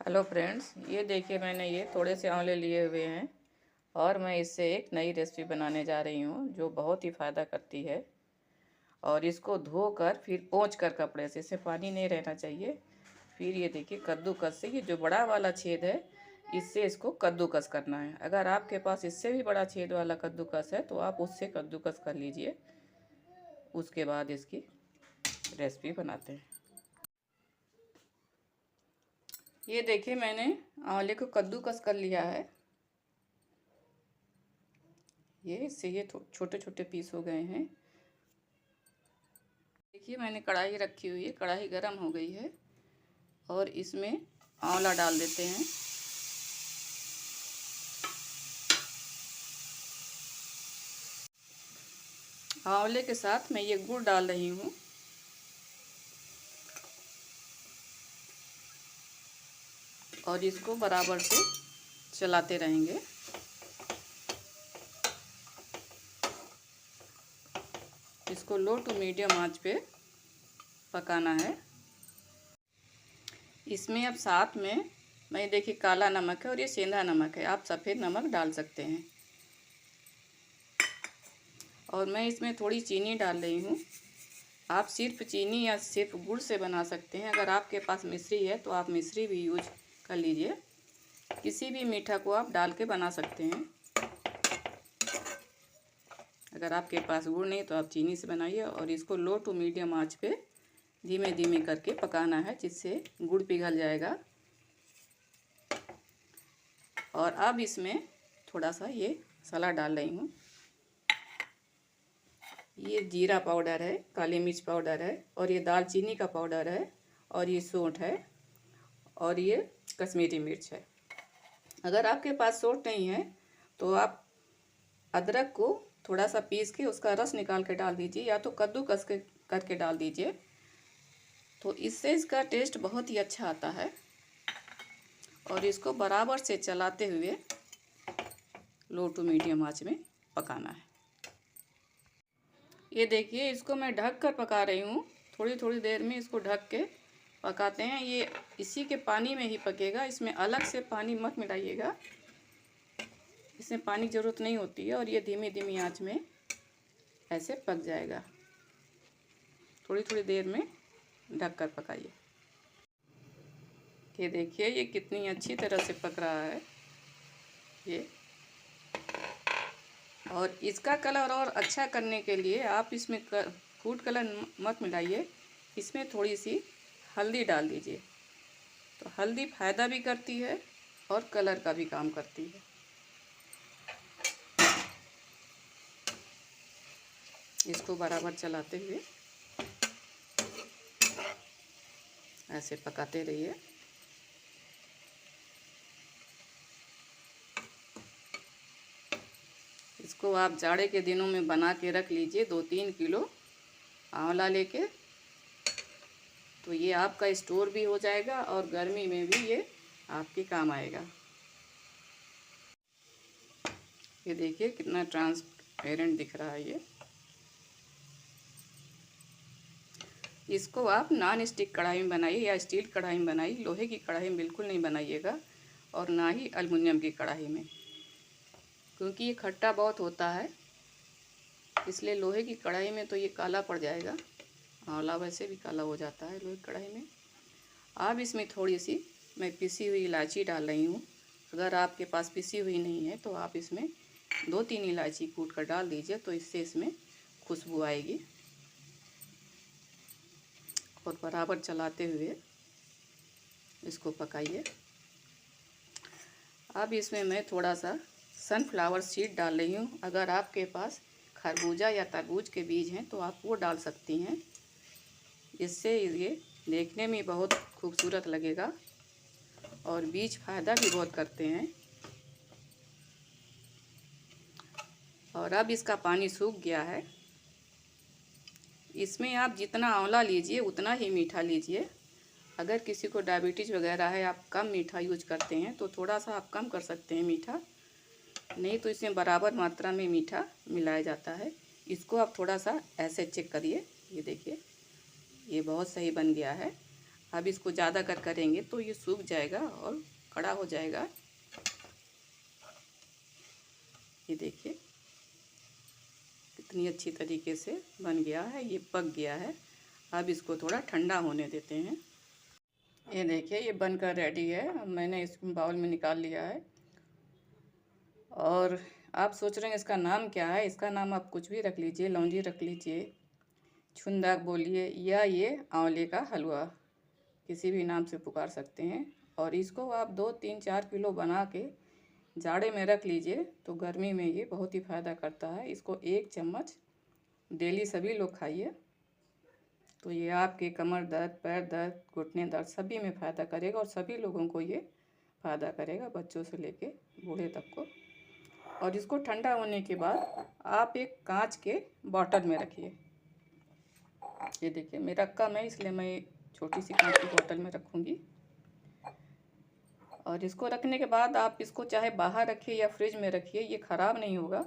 Hello friends, ये देखिए मैंने ये थोड़े से आंवले लिए हुए हैं और मैं इससे एक नई रेसिपी बनाने जा रही हूँ जो बहुत ही फ़ायदा करती है। और इसको धोकर फिर पोंछ कर कपड़े से, इससे पानी नहीं रहना चाहिए। फिर ये देखिए कद्दूकस से, ये जो बड़ा वाला छेद है इससे इसको कद्दूकस करना है। अगर आपके पास इससे भी बड़ा छेद वाला कद्दूकस है तो आप उससे कद्दूकस कर लीजिए। उसके बाद इसकी रेसिपी बनाते हैं। ये देखिए मैंने आंवले को कद्दूकस कर लिया है। ये इससे ये छोटे छोटे पीस हो गए हैं। देखिए मैंने कढ़ाई रखी हुई है, कढ़ाई गर्म हो गई है और इसमें आंवला डाल देते हैं। आंवले के साथ मैं ये गुड़ डाल रही हूँ और इसको बराबर से चलाते रहेंगे। इसको लो टू मीडियम आंच पे पकाना है। इसमें अब साथ में मैं देखिए काला नमक है और ये सेंधा नमक है, आप सफ़ेद नमक डाल सकते हैं। और मैं इसमें थोड़ी चीनी डाल रही हूँ। आप सिर्फ चीनी या सिर्फ गुड़ से बना सकते हैं। अगर आपके पास मिश्री है तो आप मिश्री भी यूज कर लीजिए। किसी भी मीठा को आप डाल के बना सकते हैं। अगर आपके पास गुड़ नहीं तो आप चीनी से बनाइए और इसको लो टू मीडियम आंच पे धीमे धीमे करके पकाना है, जिससे गुड़ पिघल जाएगा। और अब इसमें थोड़ा सा ये मसाला डाल रही हूँ। ये जीरा पाउडर है, काली मिर्च पाउडर है और ये दालचीनी का पाउडर है और ये सौंठ है और ये कश्मीरी मिर्च है। अगर आपके पास सौंठ नहीं है तो आप अदरक को थोड़ा सा पीस के उसका रस निकाल के डाल दीजिए, या तो कद्दूकस के करके डाल दीजिए, तो इससे इसका टेस्ट बहुत ही अच्छा आता है। और इसको बराबर से चलाते हुए लो टू मीडियम आंच में पकाना है। ये देखिए इसको मैं ढक कर पका रही हूँ। थोड़ी थोड़ी देर में इसको ढक के पकाते हैं। ये इसी के पानी में ही पकेगा, इसमें अलग से पानी मत मिलाइएगा, इसमें पानी की ज़रूरत नहीं होती है। और ये धीमी धीमी आंच में ऐसे पक जाएगा। थोड़ी थोड़ी देर में ढक कर पकाइए। ये देखिए ये कितनी अच्छी तरह से पक रहा है ये। और इसका कलर और अच्छा करने के लिए आप इसमें फूड कलर मत मिलाइए, इसमें थोड़ी सी हल्दी डाल दीजिए। तो हल्दी फ़ायदा भी करती है और कलर का भी काम करती है। इसको बराबर चलाते हुए ऐसे पकाते रहिए। इसको आप जाड़े के दिनों में बना के रख लीजिए, 2-3 किलो आंवला लेके, तो ये आपका स्टोर भी हो जाएगा और गर्मी में भी ये आपके काम आएगा। ये देखिए कितना ट्रांसपेरेंट दिख रहा है ये। इसको आप नॉन स्टिक कढ़ाई में बनाइए या स्टील कढ़ाई में बनाइए, लोहे की कढ़ाई में बिल्कुल नहीं बनाइएगा और ना ही एल्युमिनियम की कढ़ाई में, क्योंकि ये खट्टा बहुत होता है। इसलिए लोहे की कढ़ाई में तो ये काला पड़ जाएगा। आंवला वैसे भी काला हो जाता है लोहे की कढ़ाई में। अब इसमें थोड़ी सी मैं पिसी हुई इलायची डाल रही हूँ। अगर आपके पास पिसी हुई नहीं है तो आप इसमें 2-3 इलायची कूट कर डाल दीजिए, तो इससे इसमें खुशबू आएगी। और बराबर चलाते हुए इसको पकाइए। अब इसमें मैं थोड़ा सा सनफ्लावर सीड डाल रही हूँ। अगर आपके पास खरबूजा या तरबूज के बीज हैं तो आप वो डाल सकती हैं। इससे ये देखने में बहुत खूबसूरत लगेगा और बीज फ़ायदा भी बहुत करते हैं। और अब इसका पानी सूख गया है। इसमें आप जितना आंवला लीजिए उतना ही मीठा लीजिए। अगर किसी को डायबिटीज़ वगैरह है, आप कम मीठा यूज करते हैं तो थोड़ा सा आप कम कर सकते हैं मीठा, नहीं तो इसमें बराबर मात्रा में मीठा मिलाया जाता है। इसको आप थोड़ा सा ऐसे चेक करिए। ये देखिए ये बहुत सही बन गया है। अब इसको ज़्यादा करेंगे तो ये सूख जाएगा और कड़ा हो जाएगा। ये देखिए कितनी अच्छी तरीके से बन गया है, ये पक गया है। अब इसको थोड़ा ठंडा होने देते हैं। ये देखिए ये बनकर रेडी है। अब मैंने इस बाउल में निकाल लिया है। और आप सोच रहे हैं इसका नाम क्या है? इसका नाम आप कुछ भी रख लीजिए, लौंजी रख लीजिए, छुंदाक बोलिए, या ये आंवले का हलवा, किसी भी नाम से पुकार सकते हैं। और इसको आप 2-3-4 किलो बना के जाड़े में रख लीजिए तो गर्मी में ये बहुत ही फ़ायदा करता है। इसको 1 चम्मच डेली सभी लोग खाइए तो ये आपके कमर दर्द, पैर दर्द, घुटने दर्द सभी में फ़ायदा करेगा और सभी लोगों को ये फ़ायदा करेगा, बच्चों से लेके बूढ़े तक को। और इसको ठंडा होने के बाद आप एक कांच के बॉटल में रखिए। ये देखिए मेरा कम है इसलिए मैं छोटी सी कांच की बोतल में रखूँगी। और इसको रखने के बाद आप इसको चाहे बाहर रखिए या फ्रिज में रखिए, ये ख़राब नहीं होगा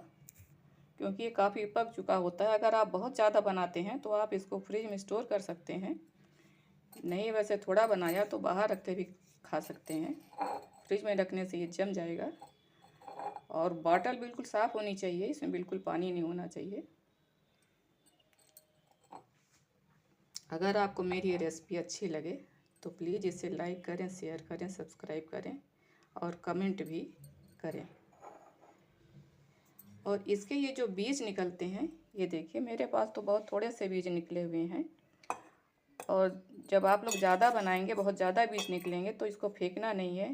क्योंकि ये काफ़ी पक चुका होता है। अगर आप बहुत ज़्यादा बनाते हैं तो आप इसको फ्रिज में स्टोर कर सकते हैं, नहीं वैसे थोड़ा बनाया तो बाहर रख के भी खा सकते हैं। फ्रिज में रखने से ये जम जाएगा। और बॉटल बिल्कुल साफ़ होनी चाहिए, इसमें बिल्कुल पानी नहीं होना चाहिए। अगर आपको मेरी ये रेसिपी अच्छी लगे तो प्लीज़ इसे लाइक करें, शेयर करें, सब्सक्राइब करें और कमेंट भी करें। और इसके ये जो बीज निकलते हैं, ये देखिए मेरे पास तो बहुत थोड़े से बीज निकले हुए हैं। और जब आप लोग ज़्यादा बनाएंगे, बहुत ज़्यादा बीज निकलेंगे तो इसको फेंकना नहीं है।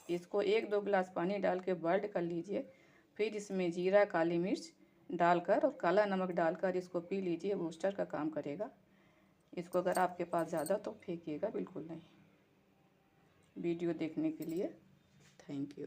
इसको 1-2 गिलास पानी डाल के बॉइल्ड कर लीजिए, फिर इसमें जीरा, काली मिर्च डालकर और काला नमक डालकर इसको पी लीजिए, बूस्टर का काम करेगा। इसको अगर आपके पास ज़्यादा तो फेंकिएगा बिल्कुल नहीं। वीडियो देखने के लिए थैंक यू।